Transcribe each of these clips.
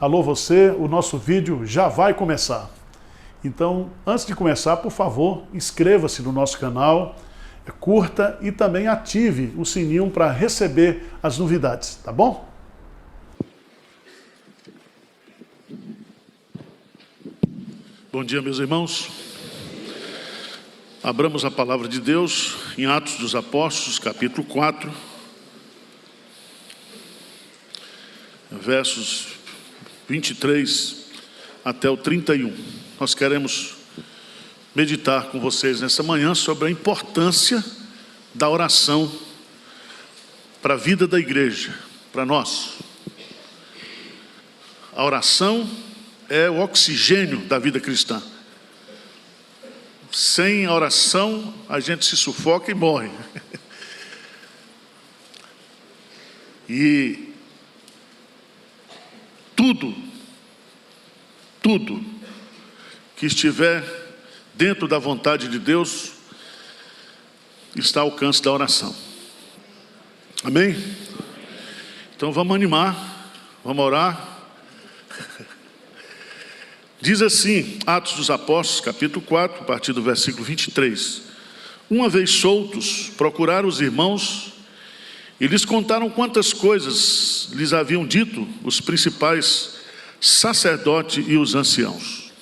Alô você, o nosso vídeo já vai começar. Então, antes de começar, por favor, inscreva-se no nosso canal, curta e também ative o sininho para receber as novidades, tá bom? Bom dia, meus irmãos. Abramos a palavra de Deus em Atos dos Apóstolos, capítulo 4, versos 23 até o 31. Nós queremos meditar com vocês nessa manhã sobre a importância da oração para a vida da igreja, para nós. A oração é o oxigênio da vida cristã. Sem a oração, a gente se sufoca e morre. E tudo que estiver dentro da vontade de Deus está ao alcance da oração. Amém? Então vamos animar, vamos orar. Diz assim, Atos dos Apóstolos, capítulo 4, a partir do versículo 23. Uma vez soltos, procuraram os irmãos e lhes contaram quantas coisas lhes haviam dito os principais sacerdotes e os anciãos.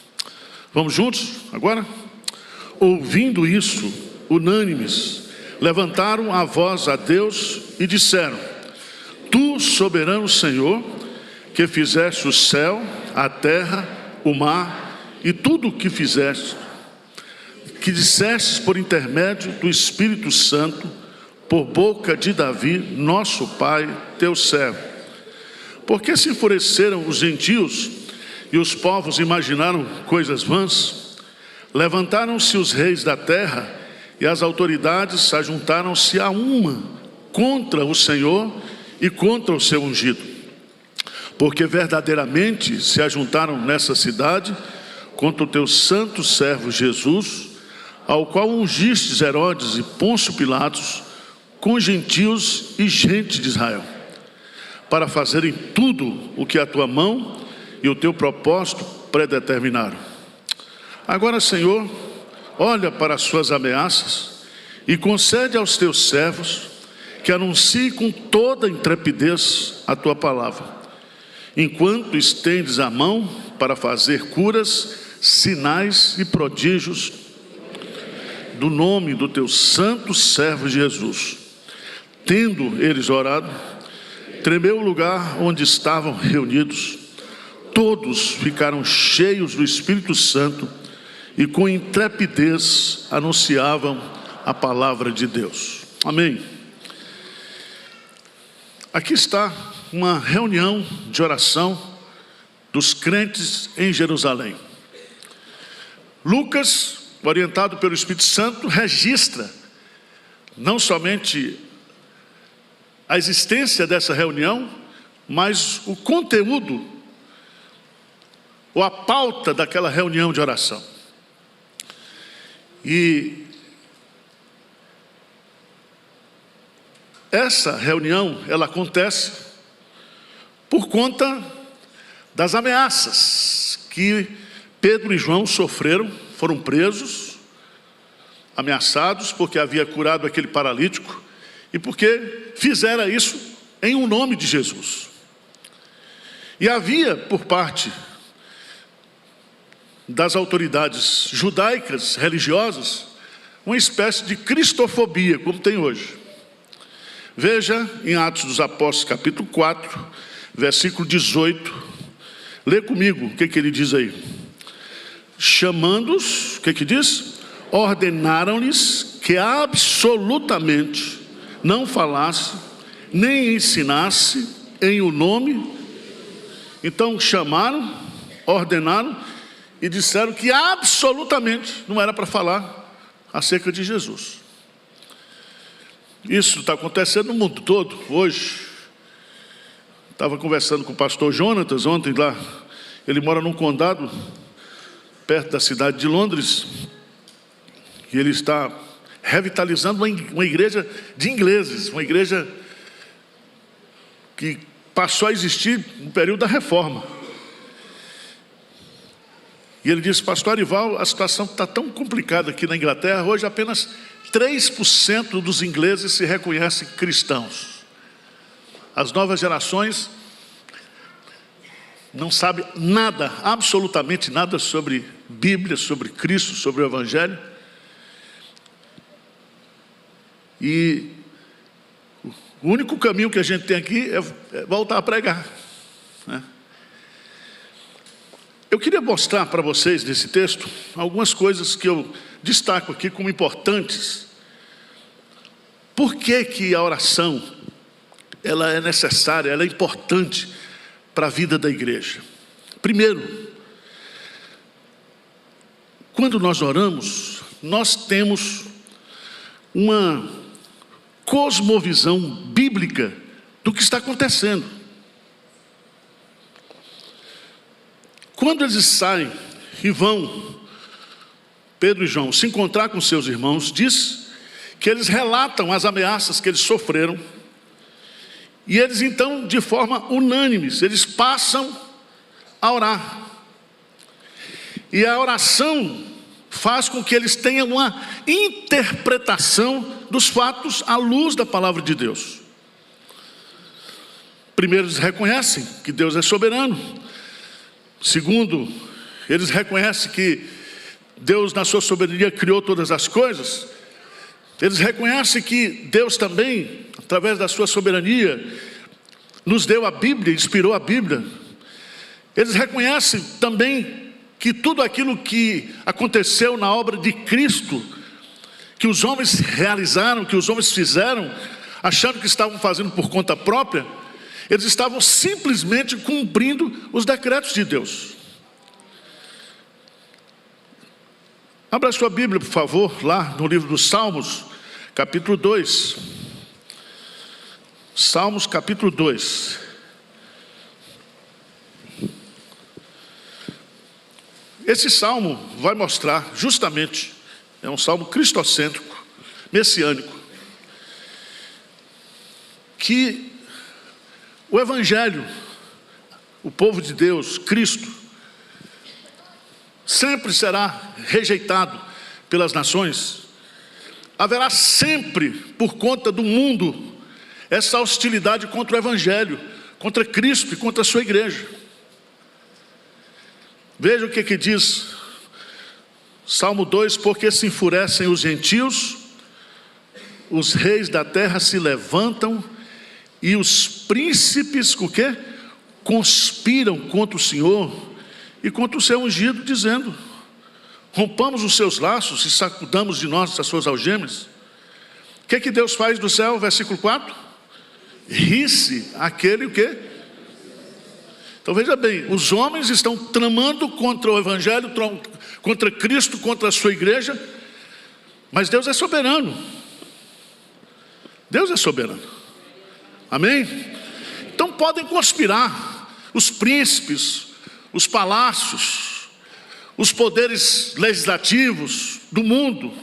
Vamos juntos agora? Ouvindo isso, unânimes, levantaram a voz a Deus e disseram: Tu, soberano Senhor, que fizeste o céu, a terra, o mar e tudo o que fizeste, que dissestes por intermédio do Espírito Santo, por boca de Davi, nosso pai, teu servo. Porque se enfureceram os gentios e os povos imaginaram coisas vãs? Levantaram-se os reis da terra e as autoridades ajuntaram-se a uma contra o Senhor e contra o seu ungido. Porque verdadeiramente se ajuntaram nessa cidade contra o teu santo servo Jesus, ao qual ungistes Herodes e Pôncio Pilatos, com gentios e gente de Israel, para fazerem tudo o que a tua mão e o teu propósito predeterminaram. Agora, Senhor, olha para as suas ameaças e concede aos teus servos que anunciem com toda intrepidez a tua palavra, enquanto estendes a mão para fazer curas, sinais e prodígios do nome do teu santo servo Jesus. Tendo eles orado, tremeu o lugar onde estavam reunidos. Todos ficaram cheios do Espírito Santo e com intrepidez anunciavam a palavra de Deus. Amém. Aqui está uma reunião de oração dos crentes em Jerusalém. Lucas, orientado pelo Espírito Santo, registra não somente a existência dessa reunião, mas o conteúdo, ou a pauta daquela reunião de oração. E essa reunião, ela acontece por conta das ameaças que Pedro e João sofreram, foram presos, ameaçados porque havia curado aquele paralítico e porque fizera isso em um nome de Jesus. E havia por parte das autoridades judaicas, religiosas, uma espécie de cristofobia, como tem hoje. Veja em Atos dos Apóstolos, capítulo 4, versículo 18. Lê comigo o que ele diz aí. Chamando-os, o que diz? Ordenaram-lhes que absolutamente não falasse, nem ensinasse em o nome. Então chamaram, ordenaram e disseram que absolutamente não era para falar acerca de Jesus. Isso está acontecendo no mundo todo, hoje. Estava conversando com o pastor Jonatas ontem lá. Ele mora num condado perto da cidade de Londres. E ele está revitalizando uma igreja de ingleses, uma igreja que passou a existir no período da Reforma. E ele disse: pastor Arival, a situação está tão complicada aqui na Inglaterra, hoje apenas 3% dos ingleses se reconhecem cristãos. As novas gerações não sabem nada, absolutamente nada sobre Bíblia, sobre Cristo, sobre o Evangelho. E o único caminho que a gente tem aqui é voltar a pregar, né? Eu queria mostrar para vocês nesse texto algumas coisas que eu destaco aqui como importantes. Por que que a oração ela é necessária, ela é importante para a vida da igreja? Primeiro, quando nós oramos, nós temos uma cosmovisão bíblica do que está acontecendo. Quando eles saem e vão, Pedro e João, se encontrar com seus irmãos, diz que eles relatam as ameaças que eles sofreram. E eles então, de forma unânime, eles passam a orar. E a oração faz com que eles tenham uma interpretação dos fatos à luz da palavra de Deus. Primeiro, eles reconhecem que Deus é soberano. Segundo, eles reconhecem que Deus, na sua soberania, criou todas as coisas. Eles reconhecem que Deus também, através da sua soberania, nos deu a Bíblia, inspirou a Bíblia. Eles reconhecem também que tudo aquilo que aconteceu na obra de Cristo, que os homens realizaram, que os homens fizeram, achando que estavam fazendo por conta própria, eles estavam simplesmente cumprindo os decretos de Deus. Abra sua Bíblia, por favor, lá no livro dos Salmos, capítulo 2. Salmos, capítulo 2. Esse salmo vai mostrar justamente, é um salmo cristocêntrico, messiânico, que o Evangelho, o povo de Deus, Cristo, sempre será rejeitado pelas nações. Haverá sempre, por conta do mundo, essa hostilidade contra o Evangelho, contra Cristo e contra a sua igreja. Veja o que diz Salmo 2: porque se enfurecem os gentios, os reis da terra se levantam, e os príncipes, o quê? Conspiram contra o Senhor e contra o seu ungido, dizendo: rompamos os seus laços e sacudamos de nós as suas algemas. O que Deus faz do céu? Versículo 4: ri-se aquele o quê? Então veja bem, os homens estão tramando contra o Evangelho, contra Cristo, contra a sua igreja, mas Deus é soberano. Deus é soberano. Amém? Então podem conspirar os príncipes, os palácios, os poderes legislativos do mundo,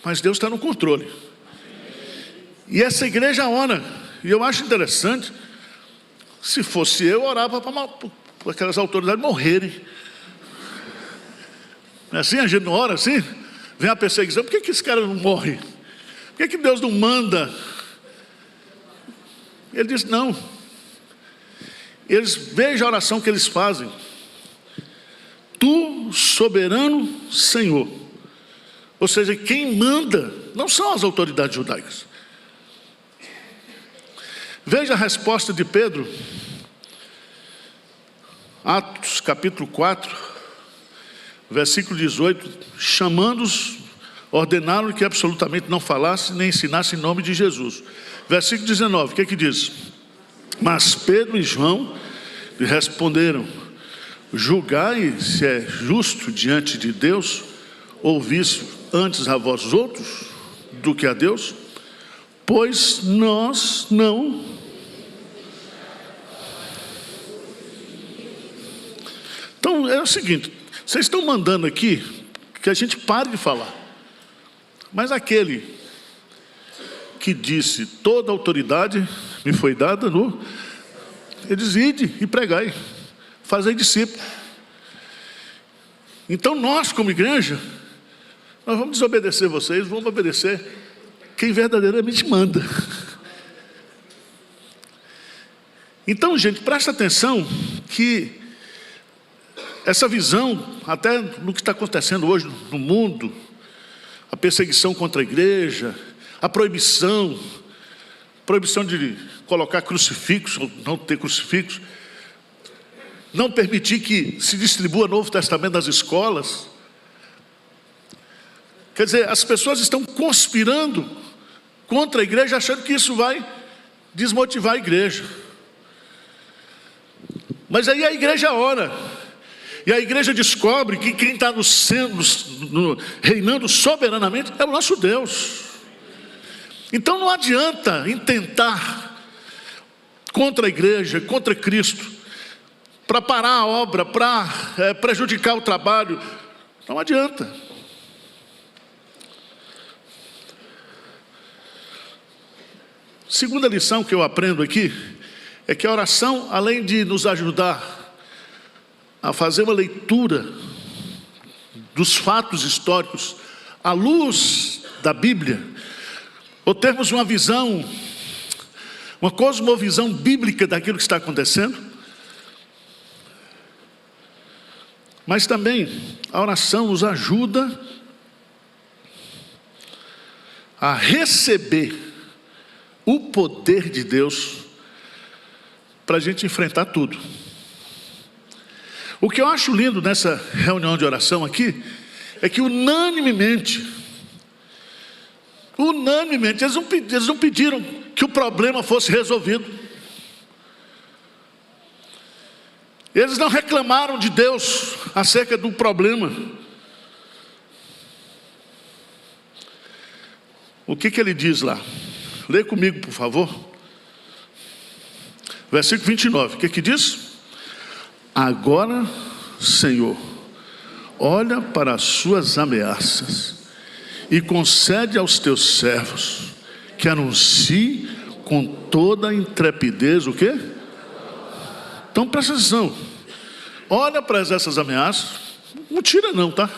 mas Deus está no controle. E essa igreja ora. E eu acho interessante, se fosse eu orava para aquelas autoridades morrerem. Não é assim? A gente não ora assim? Vem a perseguição, por que esse cara não morre? Por que Deus não manda? Ele diz: não. Eles vejam a oração que eles fazem: tu, soberano Senhor. Ou seja, quem manda não são as autoridades judaicas. Veja a resposta de Pedro, Atos capítulo 4, versículo 18: chamando-os, ordenaram que absolutamente não falasse nem ensinasse em nome de Jesus. Versículo 19, o que diz? Mas Pedro e João lhe responderam: julgai se é justo diante de Deus ouvir antes a vós outros do que a Deus, pois nós não. Então é o seguinte, vocês estão mandando aqui que a gente pare de falar, mas aquele que disse: toda autoridade me foi dada ele diz: ide e pregai. Fazei discípulos. Então nós, como igreja, nós vamos desobedecer vocês, vamos obedecer quem verdadeiramente manda. Então, gente, presta atenção que essa visão, até no que está acontecendo hoje no mundo, a perseguição contra a igreja, a proibição de colocar crucifixo, ou não ter crucifixo, não permitir que se distribua Novo Testamento nas escolas. Quer dizer, as pessoas estão conspirando contra a igreja, achando que isso vai desmotivar a igreja. Mas aí a igreja ora, e a igreja descobre que quem está reinando soberanamente é o nosso Deus. Então não adianta intentar contra a igreja, contra Cristo, para parar a obra, para prejudicar o trabalho. Não adianta. Segunda lição que eu aprendo aqui é que a oração, além de nos ajudar a fazer uma leitura dos fatos históricos à luz da Bíblia, ou termos uma visão, uma cosmovisão bíblica daquilo que está acontecendo, mas também a oração nos ajuda a receber o poder de Deus para a gente enfrentar tudo. O que eu acho lindo nessa reunião de oração aqui é que unanimemente eles não pediram que o problema fosse resolvido. Eles não reclamaram de Deus acerca do problema. O que ele diz lá? Lê comigo, por favor. Versículo 29. O que diz? Agora, Senhor, olha para as suas ameaças e concede aos teus servos que anuncie com toda a intrepidez o quê? Então presta atenção. Olha para essas ameaças. Não tira não, tá?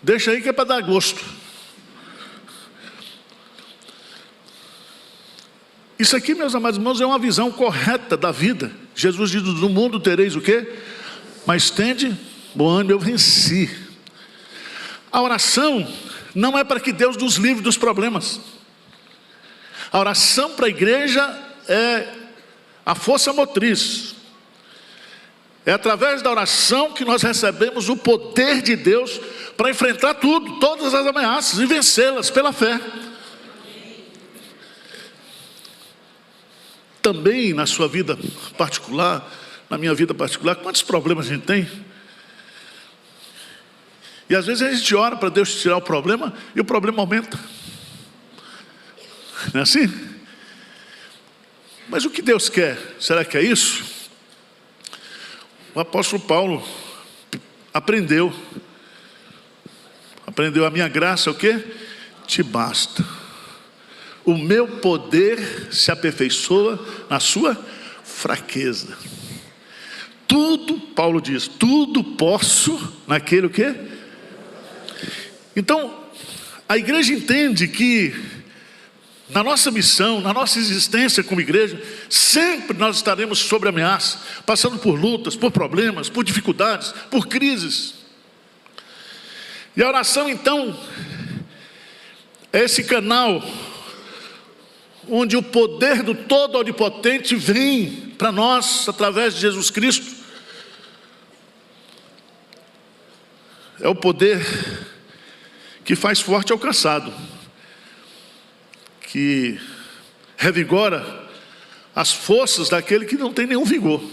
Deixa aí que é para dar gosto. Isso aqui, meus amados irmãos, é uma visão correta da vida. Jesus diz: no mundo tereis o quê? Mas tende bom ânimo, eu venci. A oração não é para que Deus nos livre dos problemas. A oração para a igreja é a força motriz. É através da oração que nós recebemos o poder de Deus para enfrentar tudo, todas as ameaças e vencê-las pela fé. Também na sua vida particular, na minha vida particular, quantos problemas a gente tem? E às vezes a gente ora para Deus tirar o problema e o problema aumenta. Não é assim? Mas o que Deus quer? Será que é isso? O apóstolo Paulo aprendeu a minha graça, o quê? Te basta. O meu poder se aperfeiçoa na sua fraqueza. Tudo, Paulo diz, tudo posso naquele o quê? Então, a igreja entende que na nossa missão, na nossa existência como igreja, sempre nós estaremos sob ameaça, passando por lutas, por problemas, por dificuldades, por crises. E a oração então é esse canal onde o poder do Todo-Onipotente vem para nós através de Jesus Cristo. É o poder que faz forte ao cansado, que revigora as forças daquele que não tem nenhum vigor.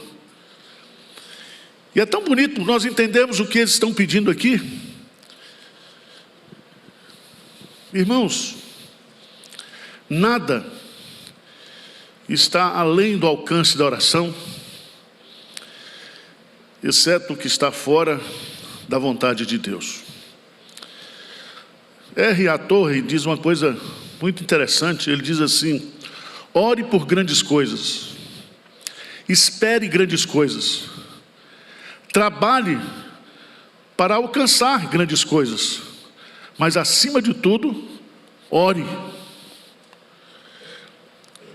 E é tão bonito nós entendemos o que eles estão pedindo aqui. Irmãos, nada está além do alcance da oração, exceto o que está fora da vontade de Deus. R.A. Torre diz uma coisa muito interessante. Ele diz assim: ore por grandes coisas, espere grandes coisas, trabalhe para alcançar grandes coisas, mas acima de tudo, ore.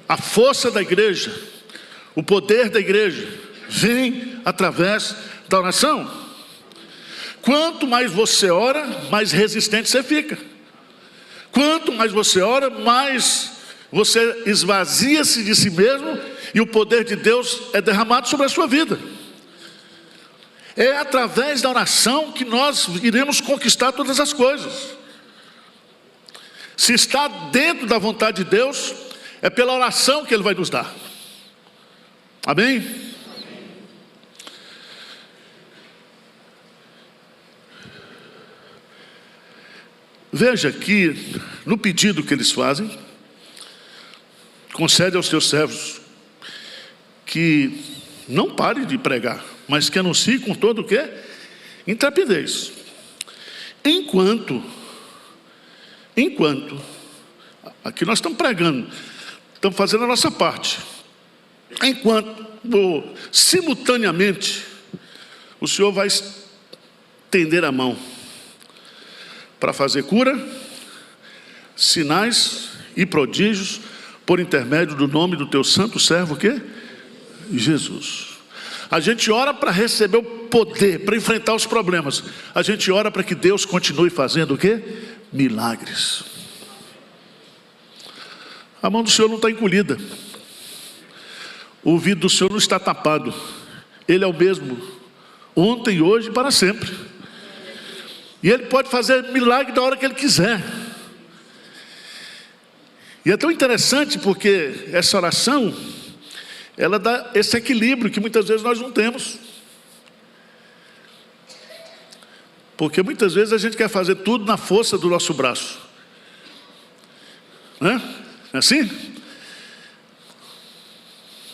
A força da igreja, o poder da igreja, vem através da oração. Quanto mais você ora, mais resistente você fica. Quanto mais você ora, mais você esvazia-se de si mesmo e o poder de Deus é derramado sobre a sua vida. É através da oração que nós iremos conquistar todas as coisas. Se está dentro da vontade de Deus, é pela oração que Ele vai nos dar. Amém? Veja que no pedido que eles fazem, concede aos teus servos que não pare de pregar, mas que anuncie com todo o quê? Intrepidez. Enquanto, aqui nós estamos pregando, estamos fazendo a nossa parte. Enquanto, simultaneamente, o Senhor vai estender a mão para fazer cura, sinais e prodígios, por intermédio do nome do teu santo servo, o quê? Jesus. A gente ora para receber o poder, para enfrentar os problemas. A gente ora para que Deus continue fazendo o quê? Milagres. A mão do Senhor não está encolhida. O ouvido do Senhor não está tapado. Ele é o mesmo, ontem, hoje e para sempre. E Ele pode fazer milagre da hora que Ele quiser. E é tão interessante porque essa oração, ela dá esse equilíbrio que muitas vezes nós não temos. Porque muitas vezes a gente quer fazer tudo na força do nosso braço. Não é assim?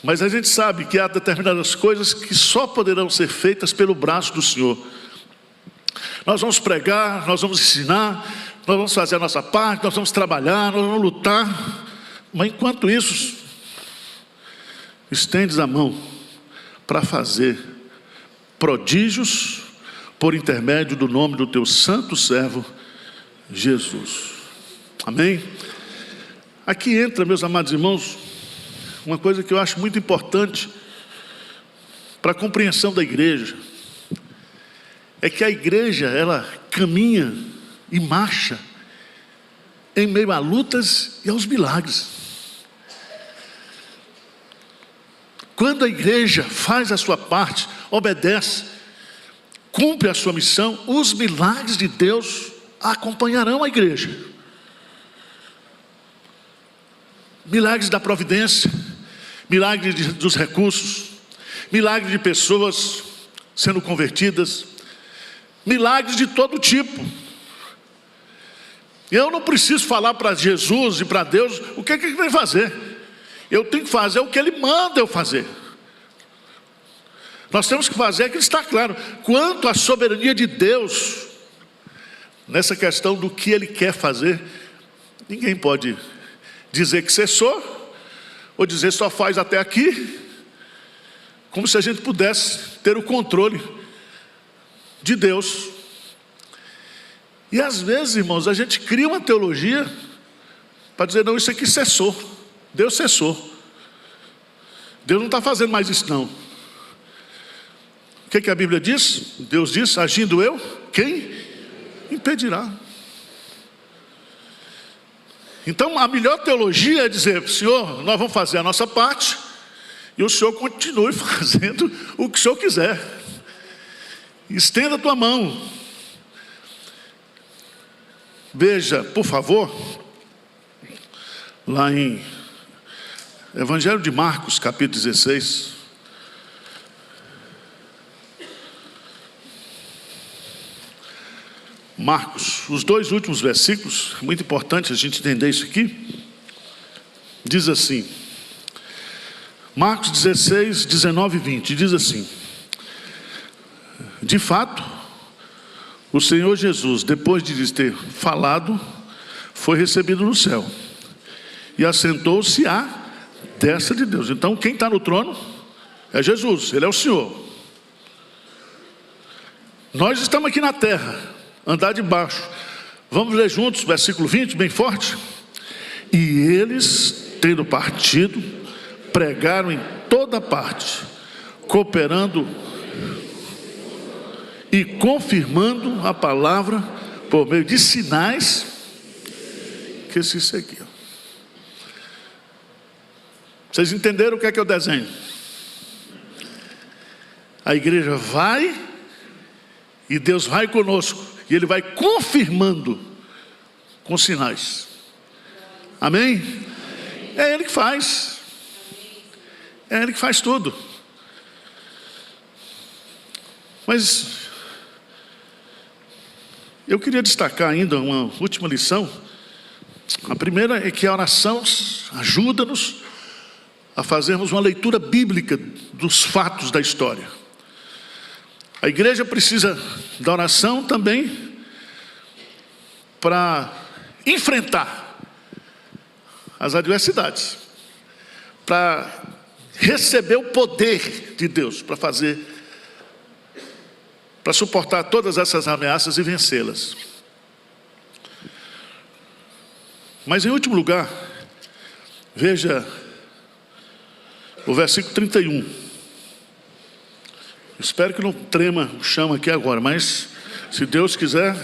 Mas a gente sabe que há determinadas coisas que só poderão ser feitas pelo braço do Senhor. Nós vamos pregar, nós vamos ensinar, nós vamos fazer a nossa parte, nós vamos trabalhar, nós vamos lutar. Mas enquanto isso, estendes a mão para fazer prodígios por intermédio do nome do teu santo servo Jesus. Amém? Aqui entra, meus amados irmãos, uma coisa que eu acho muito importante para a compreensão da igreja. É que a igreja, ela caminha e marcha em meio a lutas e aos milagres. Quando a igreja faz a sua parte, obedece, cumpre a sua missão, os milagres de Deus acompanharão a igreja. Milagres da providência, milagres dos recursos, milagres de pessoas sendo convertidas, milagres de todo tipo. Eu não preciso falar para Jesus e para Deus o que Ele vai fazer. Eu tenho que fazer o que Ele manda eu fazer. Nós temos que fazer aquilo que está claro. Quanto à soberania de Deus, nessa questão do que Ele quer fazer, ninguém pode dizer que cessou, ou dizer só faz até aqui, como se a gente pudesse ter o controle de Deus. E às vezes, irmãos, a gente cria uma teologia para dizer, não, isso aqui cessou. Deus cessou. Deus não está fazendo mais isso não. O que a Bíblia diz? Deus diz, agindo eu, quem impedirá? Então a melhor teologia é dizer, Senhor, nós vamos fazer a nossa parte, e o Senhor continue fazendo o que o Senhor quiser. Estenda a tua mão. Veja, por favor, lá em Evangelho de Marcos, capítulo 16. Marcos, os dois últimos versículos, é muito importante a gente entender isso aqui. Diz assim, Marcos 16, 19 e 20, diz assim: de fato, o Senhor Jesus, depois de lhes ter falado, foi recebido no céu e assentou-se à destra de Deus. Então quem está no trono é Jesus, Ele é o Senhor. Nós estamos aqui na terra, andar de baixo. Vamos ler juntos, versículo 20, bem forte. E eles, tendo partido, pregaram em toda parte, cooperando e confirmando a palavra por meio de sinais que se seguiam. Vocês entenderam o que é o desenho? A igreja vai e Deus vai conosco, e Ele vai confirmando com sinais. Amém? É Ele que faz. É Ele que faz tudo. Mas eu queria destacar ainda uma última lição. A primeira é que a oração ajuda-nos a fazermos uma leitura bíblica dos fatos da história. A igreja precisa da oração também para enfrentar as adversidades, para receber o poder de Deus, para suportar todas essas ameaças e vencê-las. Mas em último lugar, veja o versículo 31. Espero que não trema o chão aqui agora, mas se Deus quiser.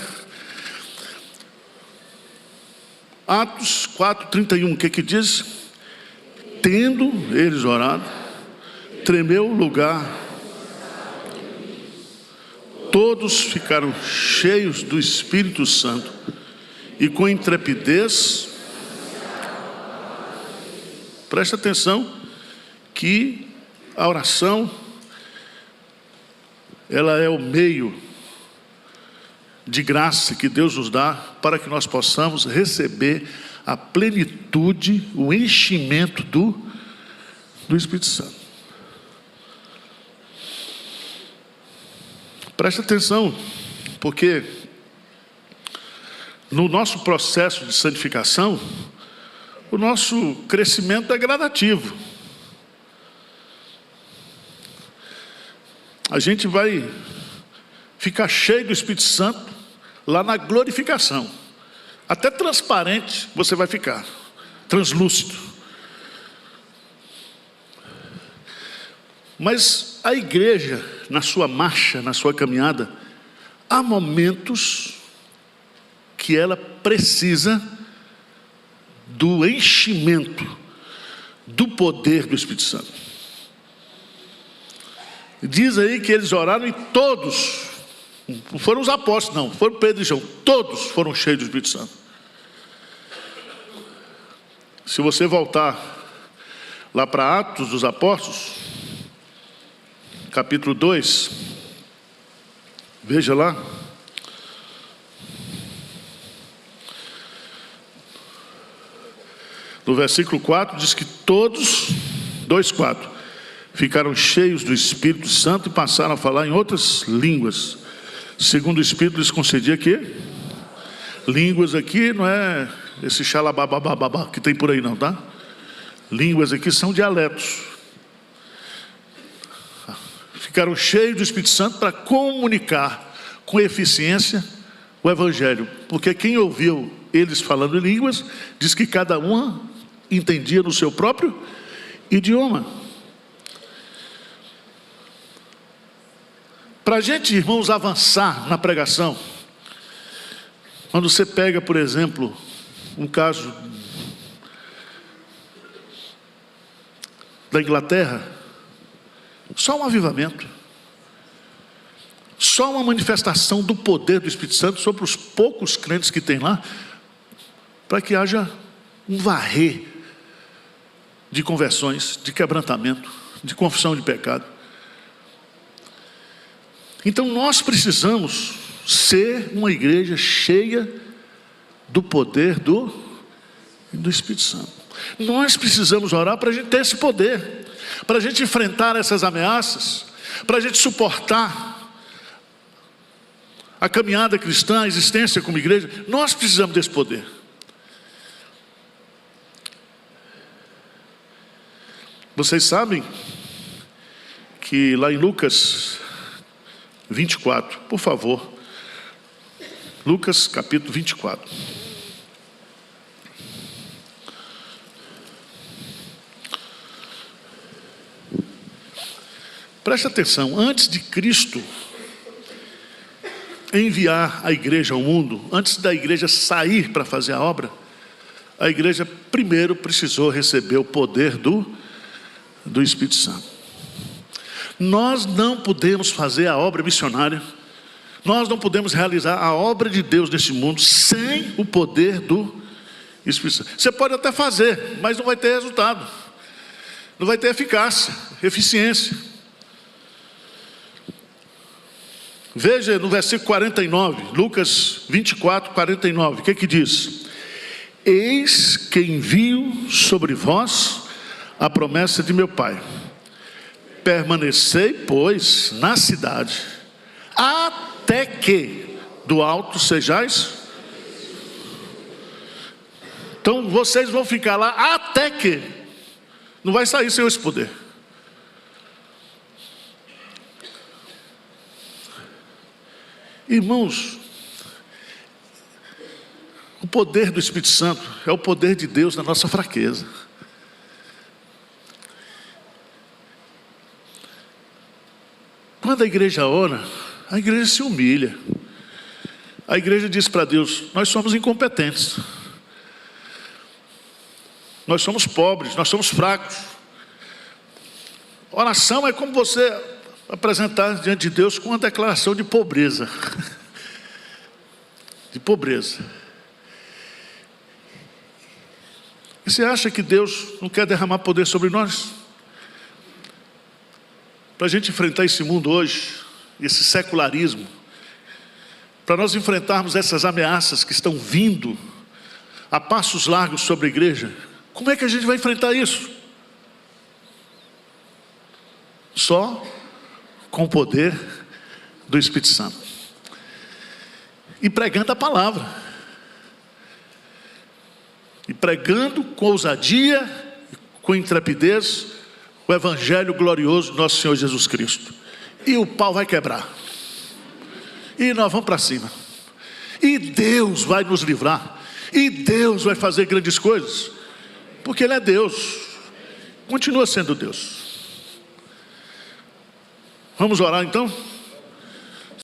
Atos 4:31, o que diz? Tendo eles orado, tremeu o lugar, todos ficaram cheios do Espírito Santo e com intrepidez. Presta atenção que a oração, ela é o meio de graça que Deus nos dá para que nós possamos receber a plenitude, o enchimento do Espírito Santo. Presta atenção, porque no nosso processo de santificação, o nosso crescimento é gradativo. A gente vai ficar cheio do Espírito Santo lá na glorificação. Até transparente você vai ficar, translúcido. Mas a igreja, na sua marcha, na sua caminhada, há momentos que ela precisa do enchimento do poder do Espírito Santo. Diz aí que eles oraram e todos, não foram os apóstolos não, foram Pedro e João, todos foram cheios do Espírito Santo. Se você voltar lá para Atos dos Apóstolos, capítulo 2, veja lá. No versículo 4 diz que todos, 2:4, ficaram cheios do Espírito Santo e passaram a falar em outras línguas, segundo o Espírito lhes concedia que línguas aqui não é esse xalababababá que tem por aí não, tá? Línguas aqui são dialetos. Ficaram cheios do Espírito Santo para comunicar com eficiência o Evangelho, porque quem ouviu eles falando em línguas, diz que cada uma entendia no seu próprio idioma. Para a gente, irmãos, avançar na pregação, quando você pega, por exemplo, um caso da Inglaterra, só um avivamento, só uma manifestação do poder do Espírito Santo sobre os poucos crentes que tem lá, para que haja um varrer de conversões, de quebrantamento, de confissão de pecado. Então nós precisamos ser uma igreja cheia do poder do Espírito Santo. Nós precisamos orar para a gente ter esse poder, para a gente enfrentar essas ameaças, para a gente suportar a caminhada cristã, a existência como igreja. Nós precisamos desse poder. Vocês sabem que lá em Lucas 24, por favor. Lucas capítulo 24. Preste atenção, antes de Cristo enviar a igreja ao mundo, antes da igreja sair para fazer a obra, a igreja primeiro precisou receber o poder do Espírito Santo. Nós não podemos fazer a obra missionária, nós não podemos realizar a obra de Deus nesse mundo sem o poder do Espírito Santo. Você pode até fazer, mas não vai ter resultado, não vai ter eficácia, eficiência. Veja no versículo 49, Lucas 24, 49, o que diz? Eis que envio sobre vós a promessa de meu Pai. Permanecei, pois, na cidade, até que do alto sejais. Então vocês vão ficar lá até que. Não vai sair sem esse poder. Irmãos, o poder do Espírito Santo é o poder de Deus na nossa fraqueza. Quando a igreja ora, a igreja se humilha. A igreja diz para Deus: nós somos incompetentes. Nós somos pobres, nós somos fracos. Oração é como você apresentar diante de Deus com uma declaração de pobreza. De pobreza. E você acha que Deus não quer derramar poder sobre nós? Para a gente enfrentar esse mundo hoje, esse secularismo, para nós enfrentarmos essas ameaças que estão vindo a passos largos sobre a igreja, como é que a gente vai enfrentar isso? Só com o poder do Espírito Santo. E pregando a palavra. E pregando com ousadia, com intrepidez, o evangelho glorioso do nosso Senhor Jesus Cristo. E o pau vai quebrar. E nós vamos para cima. E Deus vai nos livrar. E Deus vai fazer grandes coisas. Porque Ele é Deus. Continua sendo Deus. Vamos orar então?